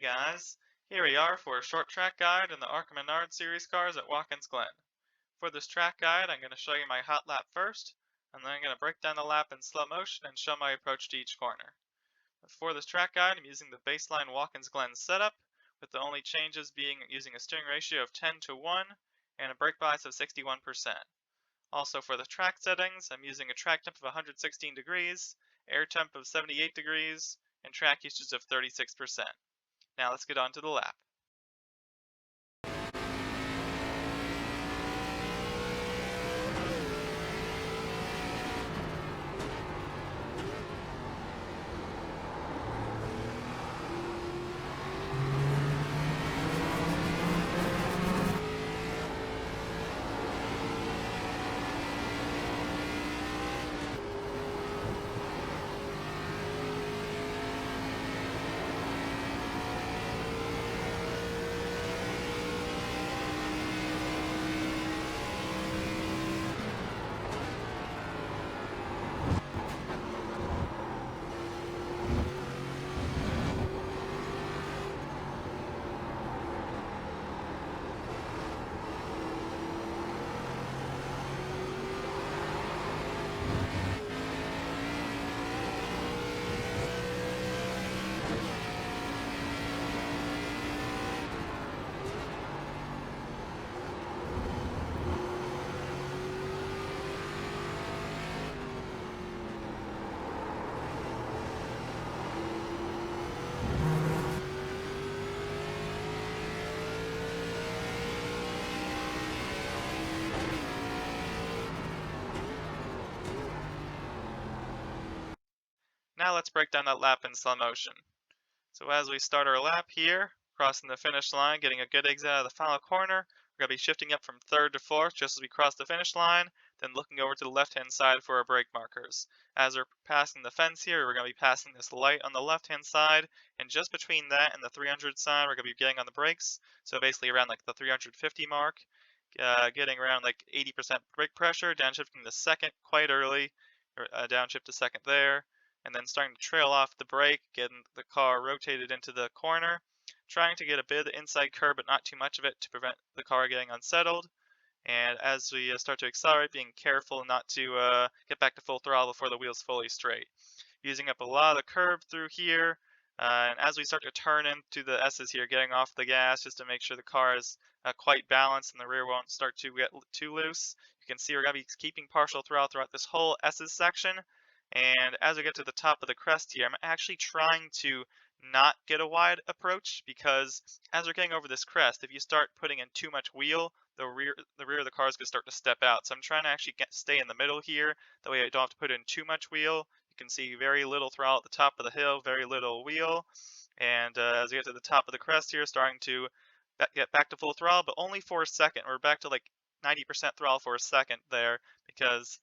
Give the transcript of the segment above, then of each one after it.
guys, here we are for a short track guide in the ARCA Menard series cars at Watkins Glen. For this track guide, I'm going to show you my hot lap first, and then I'm going to break down the lap in slow motion and show my approach to each corner. For this track guide, I'm using the baseline Watkins Glen setup, with the only changes being using a steering ratio of 10:1 and a brake bias of 61%. Also for the track settings, I'm using a track temp of 116 degrees, air temp of 78 degrees, and track usage of 36%. Now let's get on to the lap. Now let's break down that lap in slow motion. So as we start our lap here, crossing the finish line, getting a good exit out of the final corner, we're going to be shifting up from third to fourth just as we cross the finish line, then looking over to the left-hand side for our brake markers. As we're passing the fence here, we're going to be passing this light on the left-hand side, and just between that and the 300 sign, we're going to be getting on the brakes, so basically around like the 350 mark, getting around like 80% brake pressure, downshifting the second quite early, downshift to second there, and then starting to trail off the brake, getting the car rotated into the corner, trying to get a bit of the inside curb but not too much of it to prevent the car getting unsettled. And as we start to accelerate, being careful not to get back to full throttle before the wheel's fully straight. Using up a lot of the curb through here, and as we start to turn into the S's here, getting off the gas just to make sure the car is quite balanced and the rear won't start to get too loose. You can see we're going to be keeping partial throttle throughout this whole S's section. And as we get to the top of the crest here, I'm actually trying to not get a wide approach because as we're getting over this crest, if you start putting in too much wheel, the rear of the car is going to start to step out. So I'm trying to actually stay in the middle here. That way I don't have to put in too much wheel. You can see very little throttle at the top of the hill, very little wheel. And as we get to the top of the crest here, starting to get back to full throttle, but only for a second. We're back to like 90% throttle for a second there because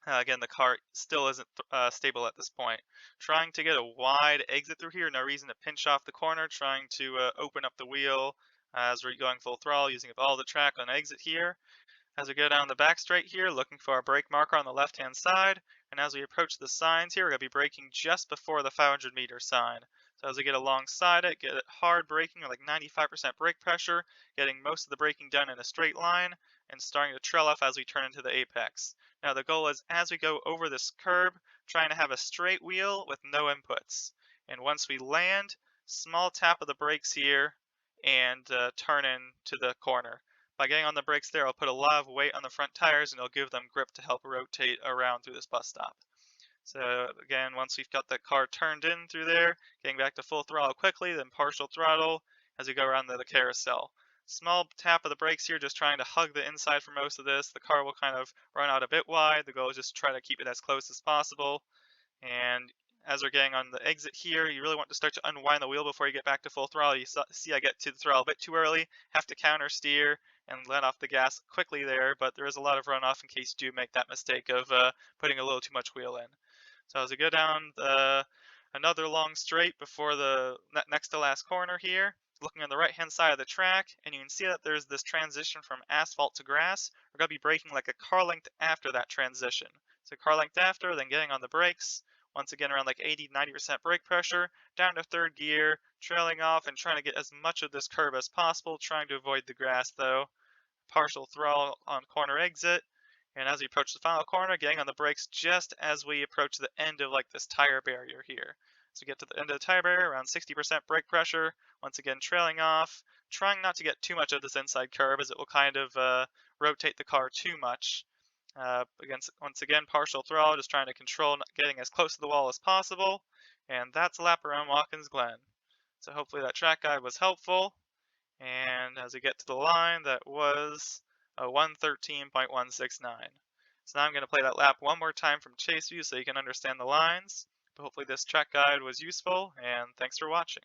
again, the car still isn't stable at this point. Trying to get a wide exit through here, no reason to pinch off the corner, trying to open up the wheel as we're going full throttle, using up all the track on exit here. As we go down the back straight here, looking for our brake marker on the left-hand side, and as we approach the signs here, we're going to be braking just before the 500-meter sign. So as we get alongside it, get it hard braking, like 95% brake pressure, getting most of the braking done in a straight line, and starting to trail off as we turn into the apex. Now the goal is, as we go over this curb, trying to have a straight wheel with no inputs. And once we land, small tap of the brakes here, and turn into the corner. By getting on the brakes there, I'll put a lot of weight on the front tires and it'll give them grip to help rotate around through this bus stop. So again, once we've got the car turned in through there, getting back to full throttle quickly, then partial throttle as we go around the carousel. Small tap of the brakes here, just trying to hug the inside for most of this. The car will kind of run out a bit wide. The goal is just to try to keep it as close as possible. And as we're getting on the exit here, you really want to start to unwind the wheel before you get back to full throttle. You see I get to the throttle a bit too early, have to counter steer and let off the gas quickly there, but there is a lot of runoff in case you do make that mistake of putting a little too much wheel in. So as we go down another long straight before the next to last corner here, looking on the right hand side of the track, and you can see that there's this transition from asphalt to grass. We're going to be braking like a car length after that transition. So car length after, then getting on the brakes. Once again, around like 80-90% brake pressure, down to third gear, trailing off and trying to get as much of this curve as possible, trying to avoid the grass though. Partial throttle on corner exit, and as we approach the final corner, getting on the brakes just as we approach the end of like this tire barrier here. So we get to the end of the tire barrier, around 60% brake pressure, once again trailing off, trying not to get too much of this inside curve as it will kind of rotate the car too much. Once again, partial throttle, just trying to control getting as close to the wall as possible, and that's a lap around Watkins Glen. So hopefully that track guide was helpful. And as we get to the line, that was a 113.169. So now I'm going to play that lap one more time from chase view so you can understand the lines. But hopefully this track guide was useful, and thanks for watching.